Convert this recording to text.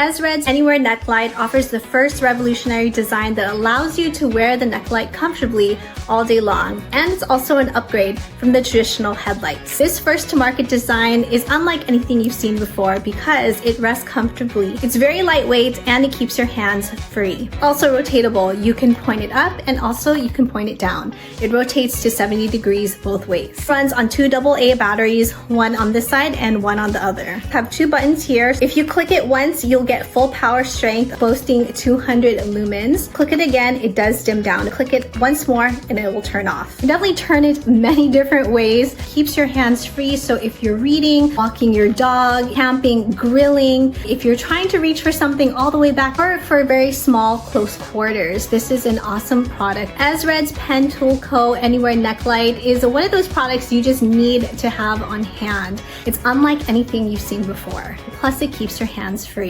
Ezred's Anywhere Neck Light offers the first revolutionary design that allows you to wear the neck light comfortably all day long, and it's also an upgrade from the traditional headlights. This first-to-market design is unlike anything you've seen before because it rests comfortably. It's very lightweight and it keeps your hands free. Also rotatable, you can point it up and also you can point it down. It rotates to 70 degrees both ways. It runs on 2 AA batteries, one on this side and one on the other. Have 2 buttons here. If you click it once, you'll get full power strength, boasting 200 lumens. Click it again, it does dim down. Click it once more and it will turn off. You definitely turn it many different ways. Keeps your hands free, so if you're reading, walking your dog, camping, grilling, if you're trying to reach for something all the way back, or for very small close quarters, this is an awesome product. Ezred's Pen Tool Co. Anywhere Neck Light is one of those products you just need to have on hand. It's unlike anything you've seen before. Plus it keeps your hands free.